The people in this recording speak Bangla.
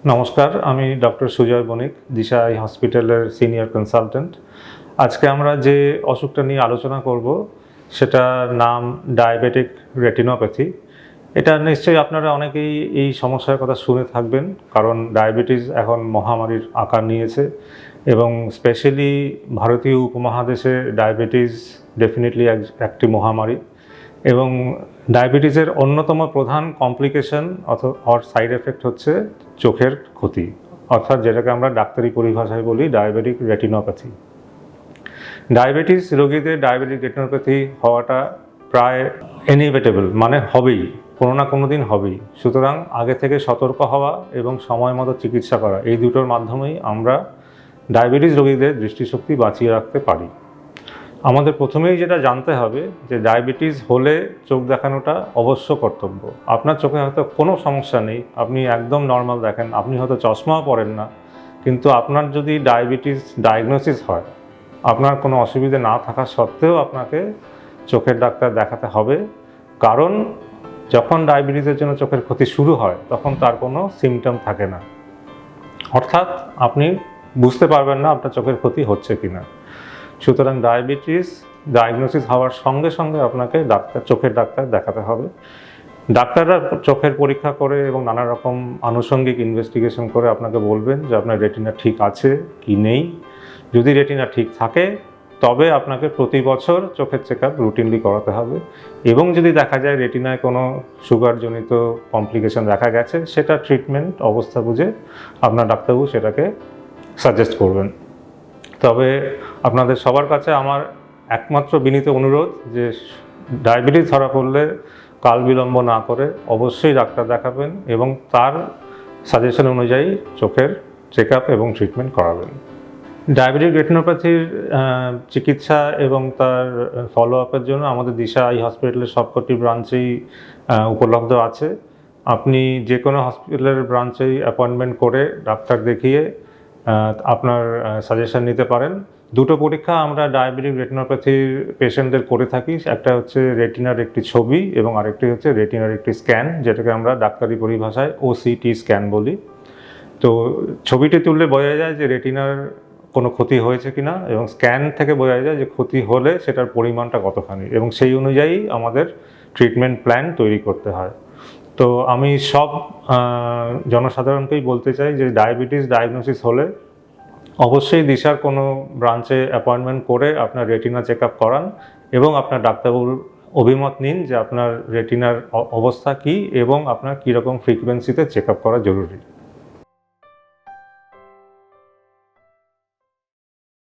নমস্কার, আমি ডক্টর সুজয় বণিক, দিশা আই হসপিটালের সিনিয়র কনসালটেন্ট। আজকে আমরা যে অসুখটা নিয়ে আলোচনা করব সেটার নাম ডায়াবেটিক রেটিনোপ্যাথি। এটা নিশ্চয়ই আপনারা অনেকেই এই সমস্যার কথা শুনে থাকবেন, কারণ ডায়াবেটিস এখন মহামারীর আকার নিয়েছে এবং স্পেশালি ভারতীয় উপমহাদেশে ডায়াবেটিস ডেফিনেটলি একটি মহামারী। এবং ডায়াবেটিসের অন্যতম প্রধান কমপ্লিকেশন অর সাইড এফেক্ট হচ্ছে চোখের ক্ষতি, অর্থাৎ যেটাকে আমরা ডাক্তারি পরিভাষায় বলি ডায়াবেটিক রেটিনোপ্যাথি। ডায়াবেটিস রোগীদের ডায়াবেটিক রেটিনোপ্যাথি হওয়াটা প্রায় ইনএভিটেবল, মানে হবেই, কোনো না কোনো দিন হবেই। সুতরাং আগে থেকে সতর্ক হওয়া এবং সময় মতো চিকিৎসা করা, এই দুটোর মাধ্যমেই আমরা ডায়াবেটিস রোগীদের দৃষ্টিশক্তি বাঁচিয়ে রাখতে পারি। আমাদের প্রথমেই যেটা জানতে হবে যে ডায়াবেটিস হলে চোখ দেখানোটা অবশ্য কর্তব্য। আপনার চোখে হয়তো কোনো সমস্যা নেই, আপনি একদম নর্মাল দেখেন, আপনি হয়তো চশমাও পরেন না, কিন্তু আপনার যদি ডায়াবেটিস ডায়াগনোসিস হয়, আপনার কোনো অসুবিধে না থাকা সত্ত্বেও আপনাকে চোখের ডাক্তার দেখাতে হবে। কারণ যখন ডায়াবেটিসের জন্য চোখের ক্ষতি শুরু হয় তখন তার কোনো সিমটম থাকে না, অর্থাৎ আপনি বুঝতে পারবেন না আপনার চোখের ক্ষতি হচ্ছে কিনা। সুতরাং ডায়াবেটিস ডায়াগনোসিস হওয়ার সঙ্গে সঙ্গে আপনাকে চোখের ডাক্তার দেখাতে হবে। ডাক্তাররা চোখের পরীক্ষা করে এবং নানা রকম আনুষঙ্গিক ইনভেস্টিগেশন করে আপনাকে বলবেন যে আপনার রেটিনা ঠিক আছে কি নেই। যদি রেটিনা ঠিক থাকে তবে আপনাকে প্রতি বছর চোখের চেক আপ রুটিনলি করাতে হবে, এবং যদি দেখা যায় রেটিনায় কোনো সুগারজনিত কমপ্লিকেশন দেখা গেছে, সেটা ট্রিটমেন্ট অবস্থা বুঝে আপনার ডাক্তারবাবু সেটাকে সাজেস্ট করবেন। তবে আপনাদের সবার কাছে আমার একমাত্র বিনীত অনুরোধ যে ডায়াবেটিস ধরা পড়লে কাল বিলম্ব না করে অবশ্যই ডাক্তার দেখাবেন এবং তার সাজেশন অনুযায়ী চোখের চেক আপ এবং ট্রিটমেন্ট করাবেন। ডায়াবেটিক রেটিনোপ্যাথির চিকিৎসা এবং তার ফলো আপের জন্য আমাদের দিশা আই হসপিটালের সবকটি ব্রাঞ্চেই উপলব্ধ আছে। আপনি যে কোনো হসপিটালের ব্রাঞ্চেই অ্যাপয়েন্টমেন্ট করে ডাক্তার দেখিয়ে আপনার সাজেশন নিতে পারেন। দুটো পরীক্ষা আমরা ডায়াবেটিক রেটিনোপ্যাথির পেশেন্টদের করে থাকি, একটা হচ্ছে রেটিনার একটি ছবি এবং আরেকটি হচ্ছে রেটিনার একটি স্ক্যান, যেটাকে আমরা ডাক্তারি পরিভাষায় OCT স্ক্যান বলি। তো ছবিটি তুললে বোঝা যায় যে রেটিনার কোনো ক্ষতি হয়েছে কিনা, এবং স্ক্যান থেকে বোঝা যায় যে ক্ষতি হলে সেটার পরিমাণটা কতখানি, এবং সেই অনুযায়ী আমাদের ট্রিটমেন্ট প্ল্যান তৈরি করতে হয়। তো আমি সব জনসাধারণকেই বলতে চাই যে ডায়াবেটিস ডায়াগনোসিস হলে অবশ্যই দিশার কোনো ব্রাঞ্চে অ্যাপয়েন্টমেন্ট করে আপনার রেটিনা চেক আপ করান এবং আপনার ডাক্তারবাবুর অভিমত নিন যে আপনার রেটিনার অবস্থা কী এবং আপনার কীরকম ফ্রিকোয়েন্সিতে চেক আপ করা জরুরি।